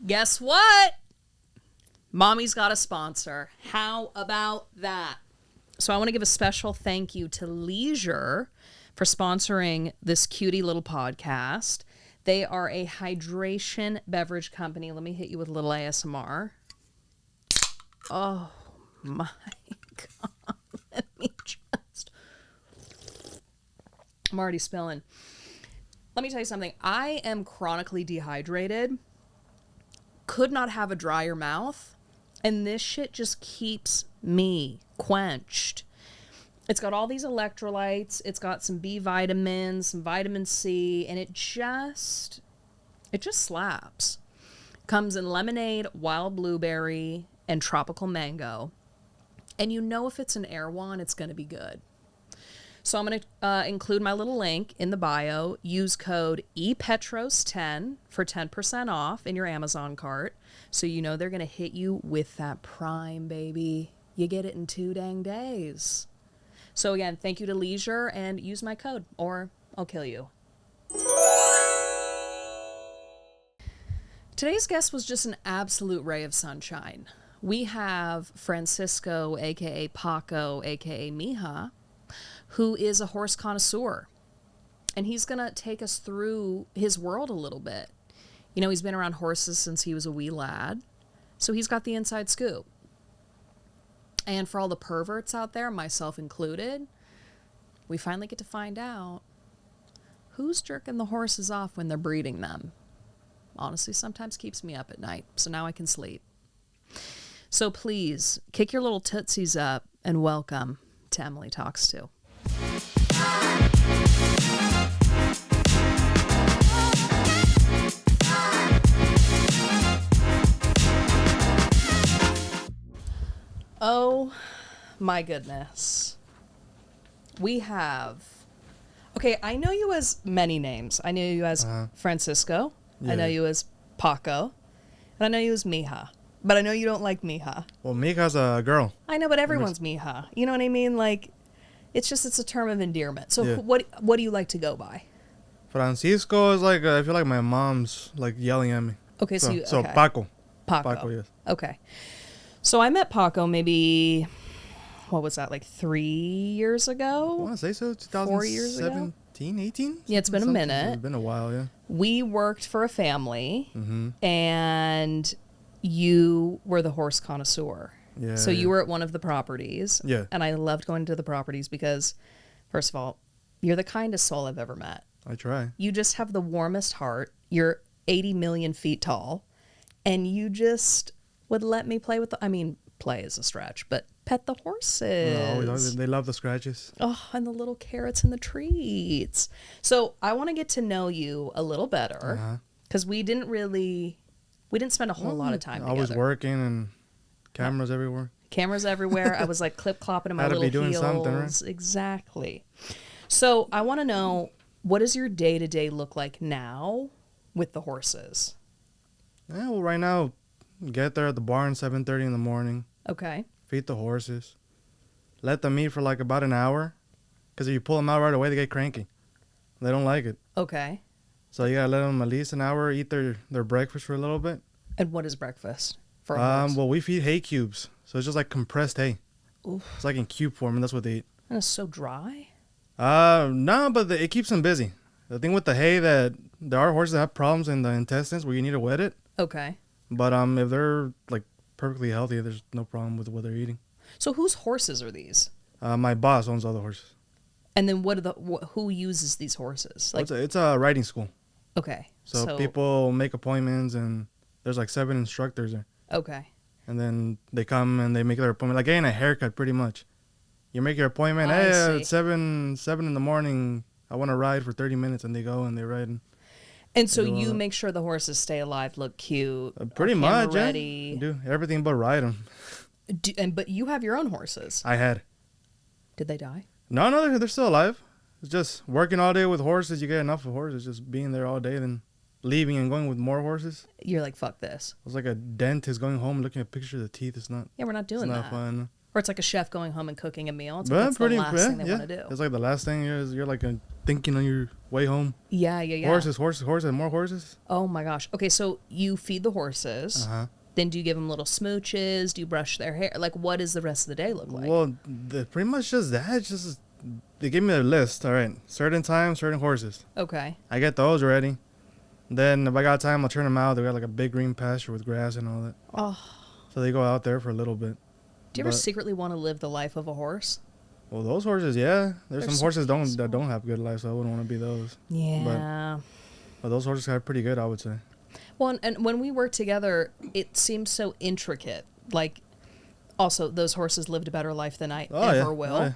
Guess what? Mommy's got a sponsor. How about that? So I want to give a special thank you to Leisure for sponsoring this cutie little podcast. They are a hydration beverage company. Let me hit you with a little ASMR. Oh my God. Let me just... I'm already spilling. Let me tell you something. I am chronically dehydrated. Could not have a drier mouth. And this shit just keeps me quenched. It's got all these electrolytes. It's got some B vitamins, some vitamin C, and it just slaps. Comes in lemonade, wild blueberry, and tropical mango. And you know if it's an Erewhon, it's going to be good. So I'm going to include my little link in the bio. Use code EPETROS10 for 10% off in your Amazon cart. So you know they're going to hit you with that Prime, baby. You get it in 2 dang days. So again, thank you to Leisure and use my code or I'll kill you. Today's guest was just an absolute ray of sunshine. We have Francisco, a.k.a. Paco, a.k.a. Mija, who is a horse connoisseur. And he's going to take us through his world a little bit. You know, he's been around horses since he was a wee lad. So he's got the inside scoop. And for all the perverts out there, myself included, we finally get to find out who's jerking the horses off when they're breeding them. Honestly, sometimes keeps me up at night. So now I can sleep. So please, kick your little tootsies up and welcome to Emily Talks To. Oh my goodness. We have... Okay, I know you as many names. I know you as Francisco. Yeah. I know you as Paco. And I know you as Mija. But I know you don't like Mija. Well, Mija's a girl. I know, but everyone's Mija. You know what I mean? Like, it's a term of endearment. So what do you like to go by? Francisco is like, I feel like my mom's like yelling at me. Okay, so Paco. Paco, yes. Okay. So I met Paco maybe, what was that, like 3 years ago? I want to say so, 4 years ago? 2017, 18? Yeah, it's been a minute. It's been a while, yeah. We worked for a family, and you were the horse connoisseur. Yeah. So you were at one of the properties. Yeah. And I loved going to the properties because, first of all, you're the kindest soul I've ever met. I try. You just have the warmest heart. You're 80 million feet tall. And you just would let me play with play is a stretch, but pet the horses. No, they love the scratches. Oh, and the little carrots and the treats. So I want to get to know you a little better because we didn't spend a whole lot of time together. I was working and cameras everywhere. Cameras everywhere. I was like clip-clopping in my little heels. Had to be doing something, right? Exactly. So I want to know, what does your day-to-day look like now with the horses? Yeah, well, right now, get there at the barn 7:30 in the morning. Okay. Feed the horses. Let them eat for like about an hour. Because if you pull them out right away, they get cranky. They don't like it. Okay. So you got to let them at least an hour eat their breakfast for a little bit. And what is breakfast for a horse? Well, we feed hay cubes. So it's just like compressed hay. Oof. It's like in cube form, and that's what they eat. And it's so dry? No, but it keeps them busy. The thing with the hay, that there are horses that have problems in the intestines where you need to wet it. Okay. But if they're like perfectly healthy, there's no problem with what they're eating. So whose horses are these? My boss owns all the horses. And then who uses these horses? Like, it's a riding school. Okay. So people make appointments, and there's like 7 instructors there. Okay. And then they come and they make their appointment, like getting a haircut, pretty much. You make your appointment. It's 7 in the morning. I want to ride for 30 minutes, and they go and they ride. And so you make sure the horses stay alive, look cute, pretty much, ready. Yeah. Do everything but ride them. But you have your own horses. I had. Did they die? No, they're still alive. It's just working all day with horses. You get enough of horses. Just being there all day, then leaving and going with more horses. You're like, fuck this. It was like a dentist going home looking at pictures of the teeth. It's not. Yeah, we're not doing that. It's not fun. Or it's like a chef going home and cooking a meal. It's But like that's the last thing they want to do. It's like the last thing you're like thinking on your way home. Yeah. Horses, more horses. Oh my gosh. Okay, so you feed the horses. Uh-huh. Then do you give them little smooches? Do you brush their hair? Like, what does the rest of the day look like? Well, pretty much just that. Just they gave me a list. All right, certain time, certain horses. Okay. I get those ready. Then if I got time, I'll turn them out. They got like a big green pasture with grass and all that. Oh. So they go out there for a little bit. Do you ever secretly want to live the life of a horse? Well, those horses, yeah. There's some so horses that don't have good life, so I wouldn't want to be those. Yeah. But those horses are pretty good, I would say. Well, and when we worked together, it seemed so intricate. Like, also, those horses lived a better life than I ever will. Oh, yeah.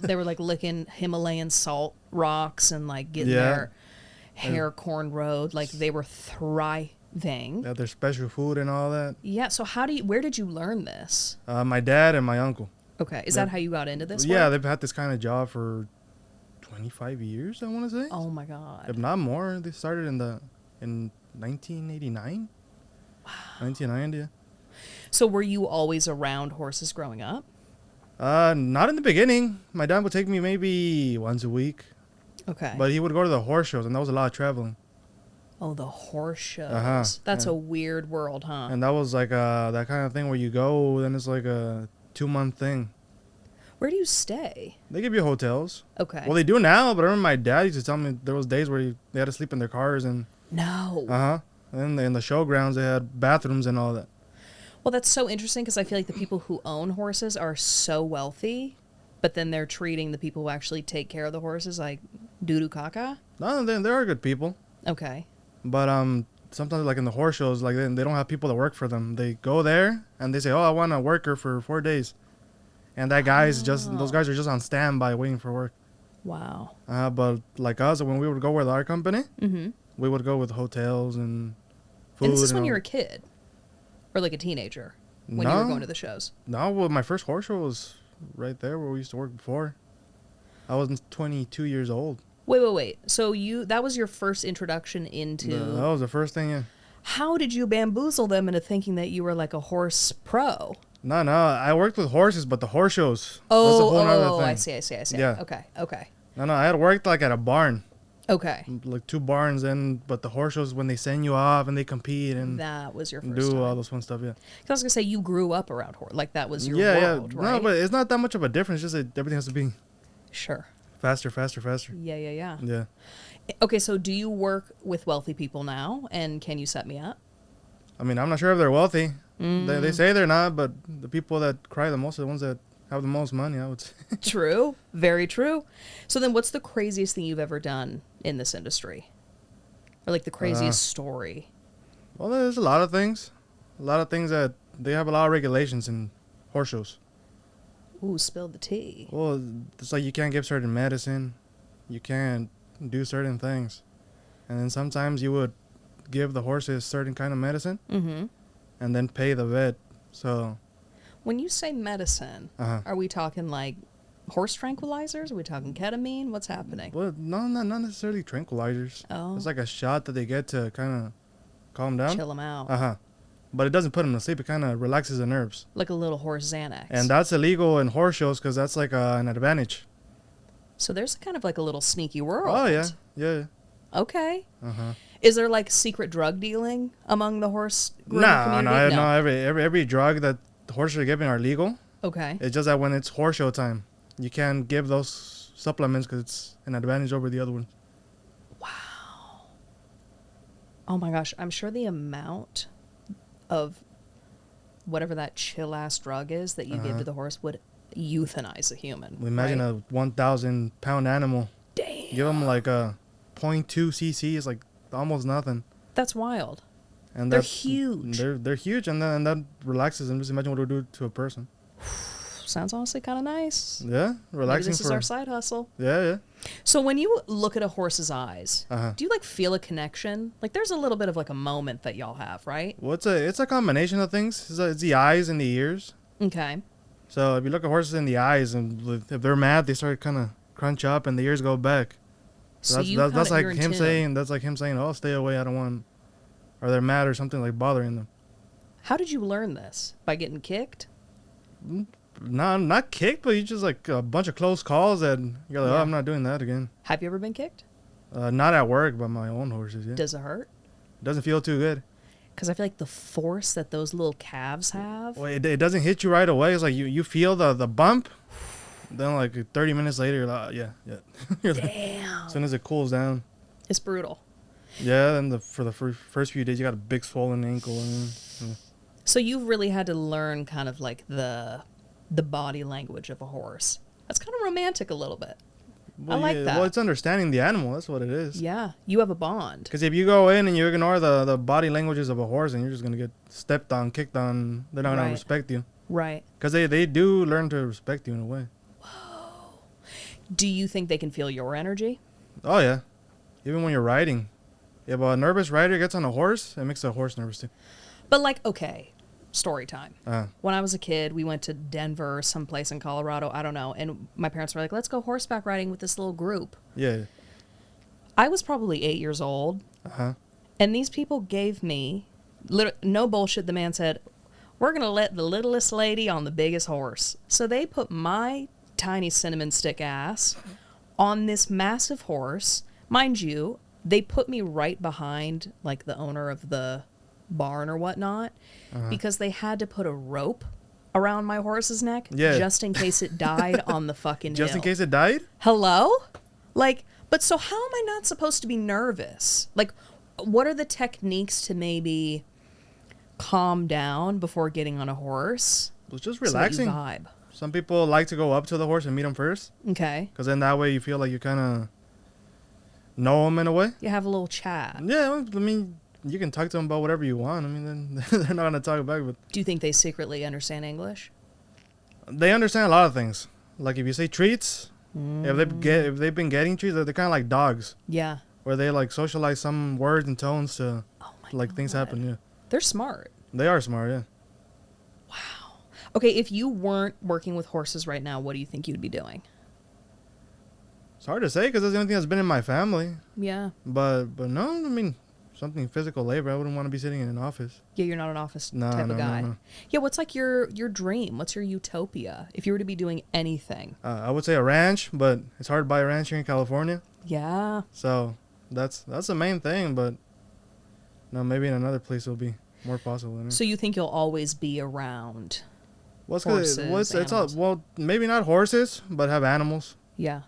They were like licking Himalayan salt rocks and like getting their hair cornrowed. Like they were thriving. They have their special food and all that. Yeah. So where did you learn this? My dad and my uncle. Okay. Is that how you got into this? Yeah, work? they've had this kind of job for 25 years, I want to say. Oh my God. If not more. They started in 1989. Wow. 1990. So were you always around horses growing up? Not in the beginning. My dad would take me maybe once a week. Okay. But he would go to the horse shows, and that was a lot of traveling. Oh, the horse shows. Uh-huh. That's a weird world, huh? And that was like that kind of thing where you go, then it's like a 2-month thing. Where do you stay? They give you hotels. Okay. Well, they do now, but I remember my dad used to tell me there was days where they had to sleep in their cars and. No. And in the showgrounds, they had bathrooms and all that. Well, that's so interesting because I feel like the people who own horses are so wealthy, but then they're treating the people who actually take care of the horses like doo-doo caca. No, they are good people. Okay. But sometimes like in the horse shows, like they don't have people to work for them. They go there and they say, "Oh, I want a worker for 4 days," and those guys are just on standby waiting for work. Wow. But like us, when we would go with our company, Mm-hmm. we would go with hotels and food. And this is when you were a kid, or like a teenager, when you were going to the shows. No, well, my first horse show was right there where we used to work before. I was 22 years old. Wait. So that was your first introduction into... That was the first thing, yeah. How did you bamboozle them into thinking that you were like a horse pro? No, I worked with horses, but the horse shows. That's a whole other thing. I see. Yeah. Okay. No, I had worked like at a barn. Okay. Like 2 barns, but the horse shows when they send you off and they compete and that was your first do time. all this fun stuff, yeah. 'Cause I was going to say, you grew up around horse. Like, that was your world, right? No, but it's not that much of a difference. Just that everything has to be Sure. faster. Yeah. Yeah. Okay, so do you work with wealthy people now? And can you set me up? I mean, I'm not sure if they're wealthy. They say they're not, but the people that cry the most are the ones that have the most money, I would say. True. Very true. So then what's the craziest thing you've ever done in this industry? Or like the craziest story? Well, there's a lot of things. That they have a lot of regulations in horse shows. Ooh, spill the tea. Well, it's like you can't give certain medicine. You can't do certain things. And then sometimes you would give the horses certain kind of medicine and then pay the vet. So when you say medicine, are we talking like horse tranquilizers? Are we talking ketamine? What's happening? Well, no, not necessarily tranquilizers. Oh. It's like a shot that they get to kind of calm down. Chill them out. But it doesn't put them to sleep. It kind of relaxes the nerves. Like a little horse Xanax. And that's illegal in horse shows because that's like an advantage. So there's kind of like a little sneaky world. Oh, yeah. Okay. Is there like secret drug dealing among the horse grooming community? No. Every drug that the horses are given are legal. Okay. It's just that when it's horse show time, you can't give those supplements because it's an advantage over the other ones. Wow. Oh my gosh. I'm sure the amount of whatever that chill ass drug is that you give to the horse would euthanize a human. Imagine a 1,000 pound animal. Damn. Give them like a 0.2 cc is like almost nothing. That's wild. And they're huge. They're huge, and that relaxes them. Just imagine what it would do to a person. Sounds honestly kind of nice. Yeah, relaxing. Maybe this is our side hustle. Yeah. So when you look at a horse's eyes, do you like feel a connection? Like there's a little bit of like a moment that y'all have, right? Well, it's a combination of things. It's the eyes and the ears. Okay. So if you look at horses in the eyes, and if they're mad, they start kind of crunch up, and the ears go back. So that's like him saying. That's like him saying, "Oh, stay away. I don't want." Or they're mad or something like bothering them. How did you learn this? By getting kicked? No, not kicked, but you just like a bunch of close calls that you're like, Yeah. oh, I'm not doing that again. Have you ever been kicked? Not at work, but my own horses. Yeah, Does it hurt? doesn't feel too good. Because I feel like the force that those little calves have. Well, it doesn't hit you right away. It's like you feel the bump. Then like 30 minutes later, you're like, yeah. You're like, Damn. as soon as it cools down. It's brutal. Yeah, then for the first few days, you got a big swollen ankle. So you've really had to learn kind of like the body language of a horse. That's kind of romantic a little bit. Well, I like that. Well, it's understanding the animal. That's what it is. Yeah, you have a bond. Because if you go in and you ignore the body languages of a horse, and you're just going to get stepped on, kicked on, they're not going Right. to respect you. Right. Because they do learn to respect you in a way. Do you think they can feel your energy? Oh, yeah. Even when you're riding. If a nervous rider gets on a horse, it makes the horse nervous too. But like, okay, story time. Uh, When I was a kid, we went to Denver or someplace in Colorado, I don't know, and my parents were like, let's go horseback riding with this little group. yeah. I was probably 8 years old, Uh-huh. and these people gave me, no bullshit, the man said, we're going to let the littlest lady on the biggest horse. So they put my tiny cinnamon stick ass on this massive horse. Mind you, they put me right behind, like, the owner of the barn or whatnot, because they had to put a rope around my horse's neck Yeah. just in case it died on the fucking Just in hill. case it died? Hello? Like, but so how am I not supposed to be nervous? Like, what are the techniques to maybe calm down before getting on a horse? It was just so that you relaxing. vibe. Some people like to go up to the horse and meet him first. Okay. Because then that way you feel like you kind of know him in a way. You have a little chat. Yeah, well, I mean, you can talk to them about whatever you want. I mean, then they're not going to talk back, but Do you think they secretly understand English? they understand a lot of things. Like if you say treats, if they've been getting treats, they're kind of like dogs, Yeah. where they like socialize some words and tones to Oh my like things God. happen. Yeah, They're smart. they are smart. Yeah. Okay, if you weren't working with horses right now, what do you think you'd be doing? It's hard to say because that's the only thing that's been in my family. Yeah. But no, I mean something physical labor. I wouldn't want to be sitting in an office. Yeah, you're not an office No, type no, of no, guy. no. Yeah, what's like your dream? What's your utopia? If you were to be doing anything. I would say a ranch, but it's hard to buy a ranch here in California. Yeah. So that's the main thing. But no, maybe in another place it'll be more possible. You know? So you think you'll always be around? What's horses, it's all, animals. well, maybe not horses, but have animals. Yeah.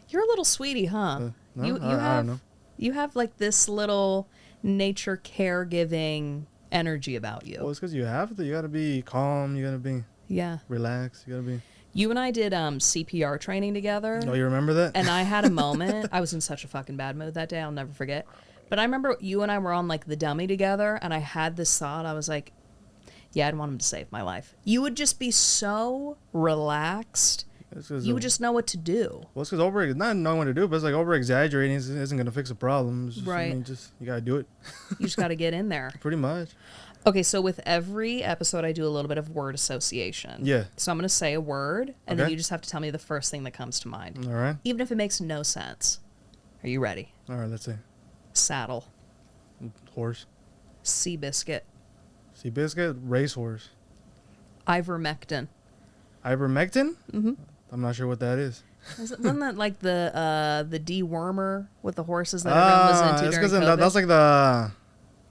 You're a little sweetie, huh? No, you I have don't know. you have like this little nature caregiving energy about you. Well, it's because you have to. You gotta be calm. You gotta be Yeah. relaxed. You gotta be. You and I did CPR training together. Oh, you remember that? And I had a moment. I was in such a fucking bad mood that day. I'll never forget. But I remember you and I were on like the dummy together, and I had this thought. I was like, yeah, I'd want him to save my life. You would just be so relaxed. You would just know what to do. Well, it's because not knowing what to do, but it's like over exaggerating isn't gonna fix a problem. It's just, Right. I mean, you gotta do it. You just got to get in there. Pretty much. Okay, so with every episode, I do a little bit of word association. Yeah. So I'm going to say a word, and then Okay. you just have to tell me the first thing that comes to mind, All right. even if it makes no sense. Are you ready? All right. Let's see. Saddle, Horse. sea biscuit, Seabiscuit. Racehorse. ivermectin. Ivermectin. Mm-hmm. I'm not sure what that is. Wasn't that like the dewormer with the horses that everyone was into it's during because COVID? that's like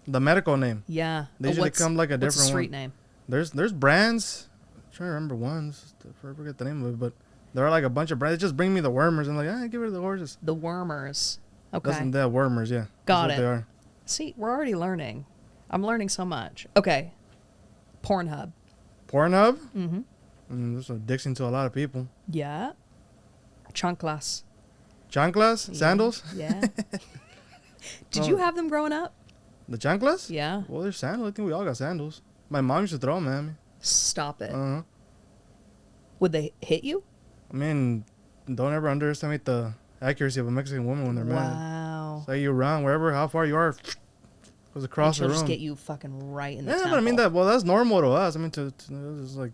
the medical name. Yeah. They usually come like a what's the different street one. name? There's brands. I'm trying to remember ones. I forget the name of it, but there are like a bunch of brands. Just bring me the wormers and like, give her the horses. The wormers. Okay. That's the wormers, yeah. Got That's it. what they are. See, we're already learning. I'm learning so much. Okay. Pornhub. Pornhub. Mm-hmm. There's an addiction to a lot of people. Yeah. Chanclas. Chanclas, Yeah. sandals. Yeah. Did you have them growing up? The chanclas. Yeah. Well, there's sandals. I think we all got sandals. My mom used to throw them at me. Stop it. Uh-huh. Would they hit you? I mean, don't ever underestimate the accuracy of a Mexican woman when they're mad. Wow. Say you run wherever, how far you are, goes across the She'll room. just get you fucking right in the Yeah, temple. but I mean that's normal to us. I mean, to it's like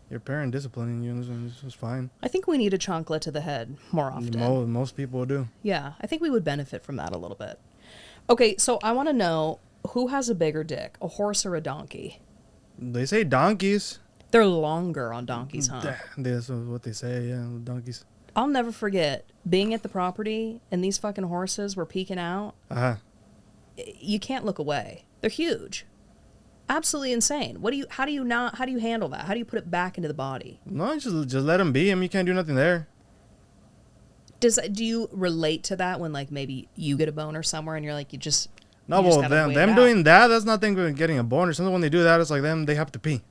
your parent disciplining you, and it's just fine. I think we need a chancla to the head more often. Most people do. Yeah, I think we would benefit from that a little bit. Okay, so I want to know who has a bigger dick, a horse or a donkey? They say donkeys. They're longer on donkeys, huh? That's what they say, yeah, donkeys. I'll never forget being at the property and these fucking horses were peeking out. Uh-huh. You can't look away. They're huge. Absolutely insane. How do you handle that? How do you put it back into the body? No, just let them be. I mean, you can't do nothing there. Do you relate to that when like maybe you get a boner somewhere and you're like No, well, them doing that's nothing with getting a boner. Sometimes when they do that, it's like they have to pee.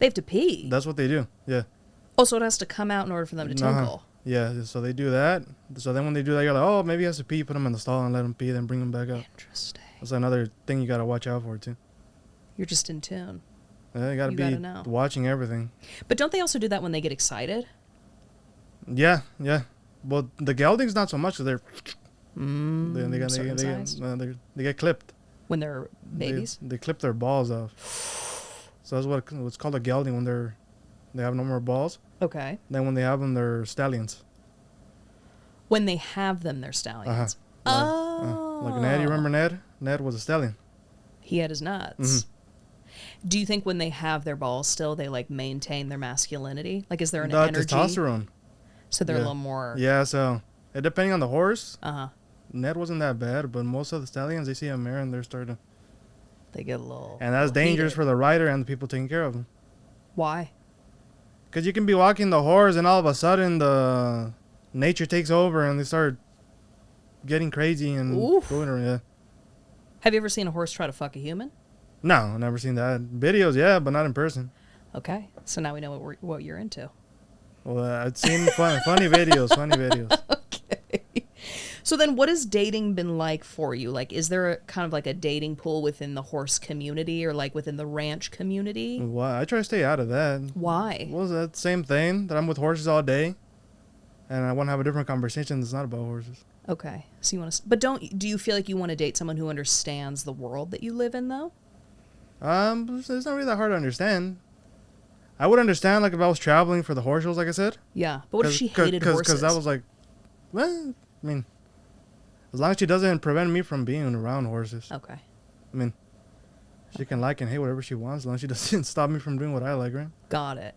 They have to pee. That's what they do. Yeah. Oh, so it has to come out in order for them to tinkle. Yeah, so they do that. So then when they do that, you're like, oh, maybe he has to pee. Put him in the stall and let him pee, then bring him back up. Interesting. That's another thing you got to watch out for, too. You're just in tune. Yeah, you got to be watching everything. But don't they also do that when they get excited? Yeah. Well, the geldings, not so much. They're... They get clipped. When they're babies? They clip their balls off. So that's what's called a gelding when they have no more balls. Okay. Then when they have them, they're stallions. When they have them, they're stallions. Oh. Like Ned, you remember Ned? Ned was a stallion. He had his nuts. Mm-hmm. Do you think when they have their balls still, they like maintain their masculinity? Like, is there an energy? Testosterone. So they're a little more. Yeah. So depending on the horse. Uh-huh. Ned wasn't that bad, but most of the stallions, they see a mare and they're starting. They get a little. And that's dangerous for the rider and the people taking care of them. Why? Because you can be walking the horse and all of a sudden the nature takes over and they start getting crazy and going around. Yeah. Have you ever seen a horse try to fuck a human? No, never seen that. Videos, yeah, but not in person. Okay, so now we know what you're into. Well, I've seen funny videos. Okay. So then what has dating been like for you? Like, is there kind of like a dating pool within the horse community or like within the ranch community? Well, I try to stay out of that. Why? Well, that the same thing that I'm with horses all day and I want to have a different conversation that's not about horses. Okay. So you want to, but do you feel like you want to date someone who understands the world that you live in though? It's not really that hard to understand. I would understand like if I was traveling for the horse shows, like I said. Yeah, but what if she hated horses? Because that was like, well, I mean, as long as she doesn't prevent me from being around horses. Okay. I mean, she can like and hate whatever she wants as long as she doesn't stop me from doing what I like, right? Got it.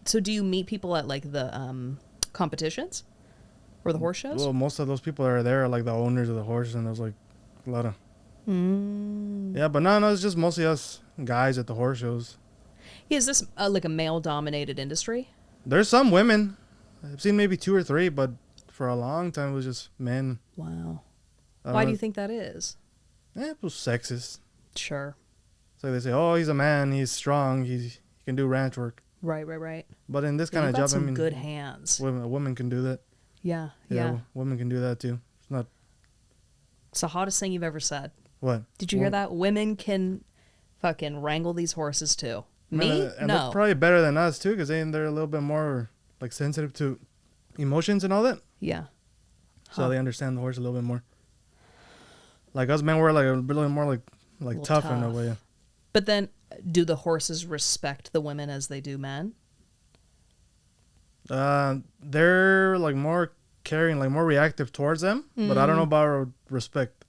So do you meet people at like the competitions or the horse shows? Well, most of those people that are there are like the owners of the horses, and there's like a lot of. Yeah, but no, it's just mostly us guys at the horse shows. Yeah, is this like a male-dominated industry? There's some women. I've seen maybe 2 or 3, but for a long time it was just men. Wow. Why do you think that is? It was sexist. Sure. So they say, oh, he's a man, he's strong, he can do ranch work. Right. But in this kind of job, I mean, good hands. A woman can do that. Yeah. Women can do that too. It's the hottest thing you've ever said. What? Did you hear that? Women can fucking wrangle these horses too. Me? And no. they're probably better than us too, because they're a little bit more like sensitive to emotions and all that. Yeah. So they understand the horse a little bit more. Like us men, we're like a little more like tough in a way. But then, do the horses respect the women as they do men? They're like more caring, like more reactive towards them. But I don't know about respect.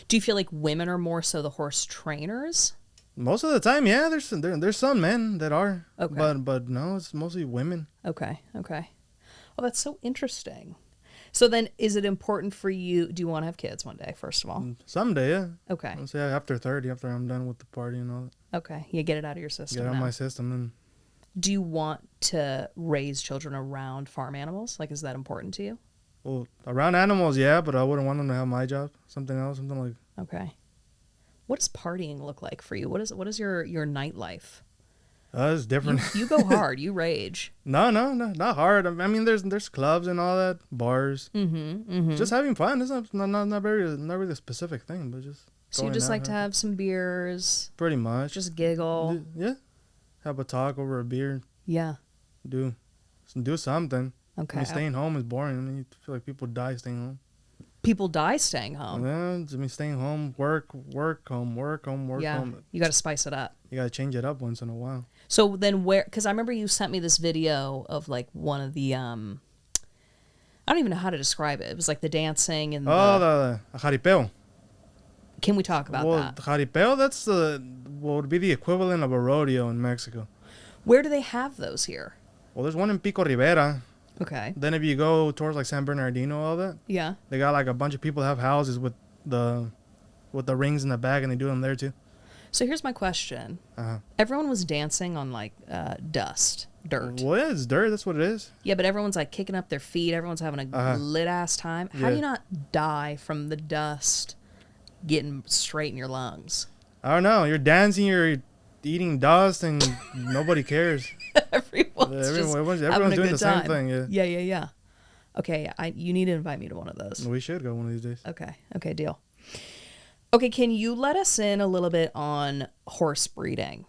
Do you feel like women are more so the horse trainers? Most of the time, yeah. There's some men that are. Okay. But no, it's mostly women. Okay. Oh, that's so interesting. So then, is it important for you? Do you want to have kids one day? First of all, someday, yeah. Okay. I'll say after 30, after I'm done with the party and all that. Okay, you get it out of your system. Get it out of my system. And do you want to raise children around farm animals? Like, is that important to you? Well, around animals, yeah, but I wouldn't want them to have my job. Something else, something like. Okay. What does partying look like for you? What is your nightlife? It's different. You go hard. You rage. No, not hard. I mean, there's clubs and all that, bars. Just having fun. It's not really a specific thing, but just. So you just like to have some beers. Pretty much. Just giggle. Yeah. Have a talk over a beer. Yeah. Do something. Okay. I mean, staying home is boring. I mean, you feel like people die staying home. People die staying home. Yeah, I mean, staying home, work, home. Yeah, you got to spice it up. You got to change it up once in a while. So then because I remember you sent me this video of like one of the, I don't even know how to describe it. It was like the dancing and the jaripeo. Can we talk about that? Jaripeo, that's what would be the equivalent of a rodeo in Mexico. Where do they have those here? Well, there's one in Pico Rivera. Okay. Then if you go towards like San Bernardino, all that, Yeah. they got like a bunch of people that have houses the with the rings in the back, and they do them there too. So here's my question. Uh-huh. Everyone was dancing on like dirt. Well, yeah, it's dirt. That's what it is. Yeah, but everyone's like kicking up their feet. Everyone's having a lit ass time. How do you not die from the dust getting straight in your lungs? I don't know. You're dancing. You're eating dust, and nobody cares. Everyone's everyone's doing the same thing. Yeah. Yeah. Okay, you need to invite me to one of those. We should go one of these days. Okay, deal. Okay, can you let us in a little bit on horse breeding?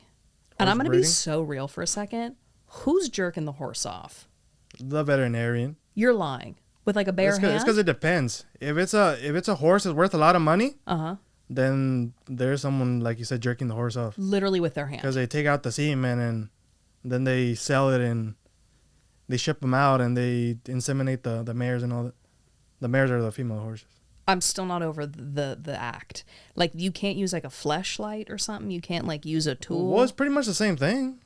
And I'm going to be so real for a second. Who's jerking the horse off? The veterinarian. You're lying. With like a bare hand? It's because it depends. If it's a horse that's worth a lot of money, then there's someone, like you said, jerking the horse off. Literally with their hand. Because they take out the semen and then they sell it and they ship them out and they inseminate the mares and all that. The mares are the female horses. I'm still not over the act. Like, you can't use like a fleshlight or something. You can't like use a tool. Well, it's pretty much the same thing.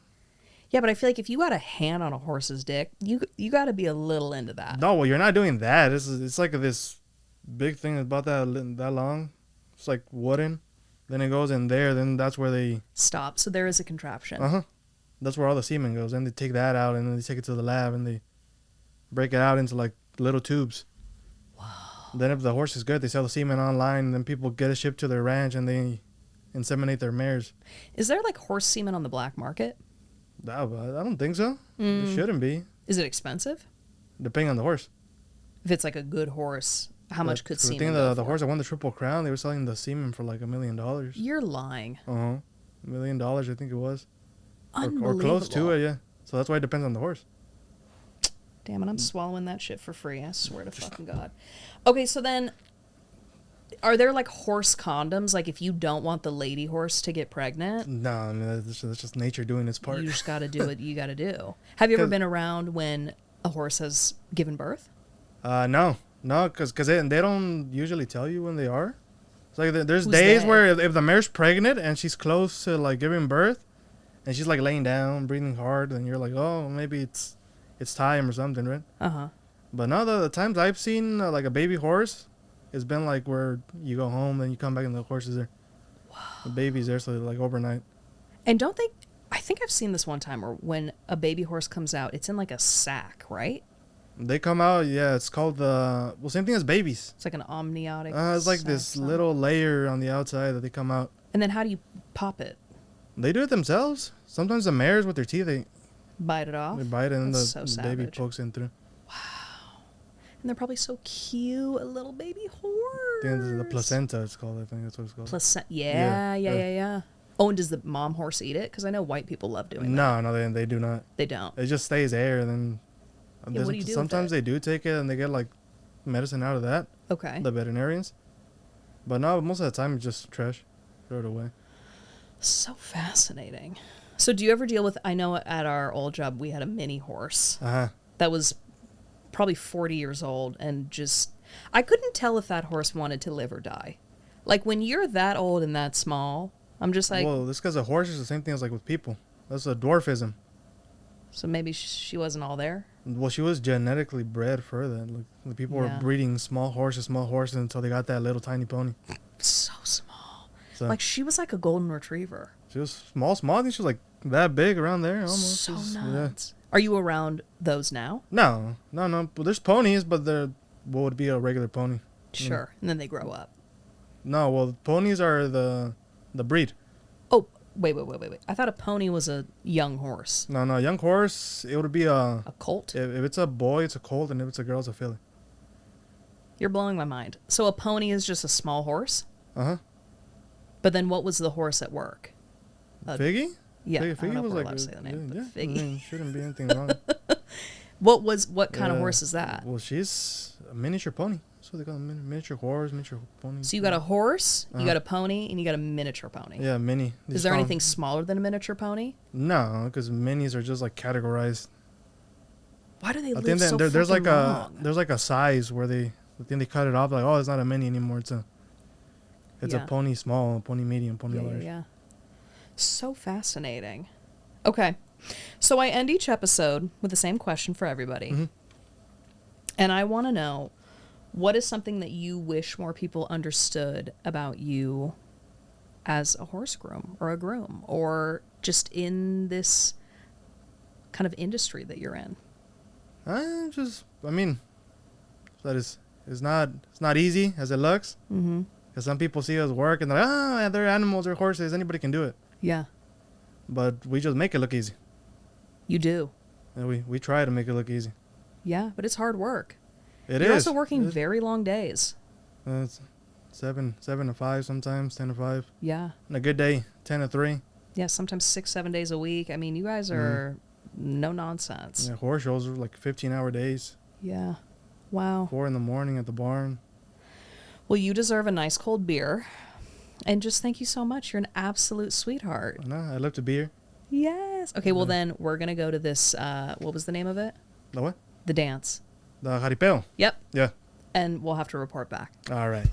Yeah, but I feel like if you got a hand on a horse's dick, you got to be a little into that. No, well, you're not doing that. It's like this big thing about that long. It's like wooden. Then it goes in there. Then that's where they stop. So there is a contraption. That's where all the semen goes. And they take that out and then they take it to the lab and they break it out into like little tubes. Wow. Then if the horse is good, they sell the semen online. And then people get it shipped to their ranch and they inseminate their mares. Is there like horse semen on the black market? I don't think so. It shouldn't be. Is it expensive? Depending on the horse. If it's like a good horse, how much could semen go go the for? horse that won the Triple Crown, they were selling the semen for like $1 million. You're lying. $1 million, I think it was. Unbelievable. Or close to it, yeah. So that's why it depends on the horse. Damn it, I'm swallowing that shit for free. I swear to fucking God. Okay, so then, are there like horse condoms? Like if you don't want the lady horse to get pregnant? No, I mean, that's just nature doing its part. You just got to do what you got to do. Have you ever been around when a horse has given birth? No, because they don't usually tell you when they are. It's like there's days where if the mare's pregnant and she's close to like giving birth, and she's like laying down, breathing hard, and you're like, oh, maybe it's time or something, right? But no, the times I've seen like a baby horse, it's been like where you go home, then you come back and the horse is there. Wow. The baby's there, so like overnight. And don't they? I think I've seen this one time where when a baby horse comes out, it's in like a sack, right? They come out, yeah. It's called same thing as babies. It's like an amniotic. It's like this little layer on the outside that they come out. And then how do you pop it? They do it themselves. Sometimes the mares with their teeth, they bite it off. They bite it, and the baby pokes in through. Wow. And they're probably so cute, a little baby horse. The placenta, it's called. I think that's what it's called. Placenta. Yeah. Oh, and does the mom horse eat it? Because I know white people love doing that. No, they do not. They don't. It just stays there, and then what do you do sometimes they do take it, and they get like medicine out of that. Okay. The veterinarians. But no, most of the time it's just trash. Throw it away. So fascinating. So do you ever deal with, I know at our old job we had a mini horse that was probably 40 years old and just, I couldn't tell if that horse wanted to live or die. Like when you're that old and that small, I'm just like. Well, this because a horse is the same thing as like with people. That's a dwarfism. So maybe she wasn't all there? Well, she was genetically bred for that. Like the people were breeding small horses until they got that little tiny pony. So small. So, like she was like a golden retriever. She was small. I think she was like that big around there almost. So nuts. Yeah. Are you around those now? No. Well, there's ponies, but they're what would be a regular pony. Sure. And then they grow up. No, well, ponies are the breed. Oh, wait. I thought a pony was a young horse. No, young horse, it would be a colt? If it's a boy, it's a colt, and if it's a girl, it's a filly. You're blowing my mind. So a pony is just a small horse? Uh-huh. But then what was the horse at work? Figgy? Yeah, Figgy was like to say the name, yeah, Figgy. I mean, shouldn't be anything wrong. What kind of horse is that? Well, she's a miniature pony. That's what they call them, miniature horse, miniature pony. So you got a horse, you got a pony, and you got a miniature pony. Yeah, mini. Is there anything smaller than a miniature pony? No, because minis are just like categorized. Why do they live so fucking long? There's like a size where I think they cut it off. Like, oh, it's not a mini anymore. It's a pony small, pony medium, pony large. Yeah. So fascinating. Okay. So I end each episode with the same question for everybody. Mm-hmm. And I want to know, what is something that you wish more people understood about you as a horse groom or a groom, or just in this kind of industry that you're in? I mean, that it's not easy as it looks. Mm-hmm. Because some people see us work and they're like, oh, they're animals, they're horses, anybody can do it. Yeah. But we just make it look easy. You do. And we try to make it look easy. Yeah, but it's hard work. You're You're also working very long days. It's 7 to 5 sometimes, 10 to 5. Yeah. On a good day, 10 to 3. Yeah, sometimes 6-7 days a week. I mean, you guys are no nonsense. Yeah, horse shows are like 15-hour days. Yeah. Wow. 4 in the morning at the barn. Well, you deserve a nice cold beer. And just thank you so much. You're an absolute sweetheart. No, I love to be here. Yes. Okay, well then we're going to go to this, what was the name of it? The what? The dance. The jaripeo. Yep. Yeah. And we'll have to report back. All right.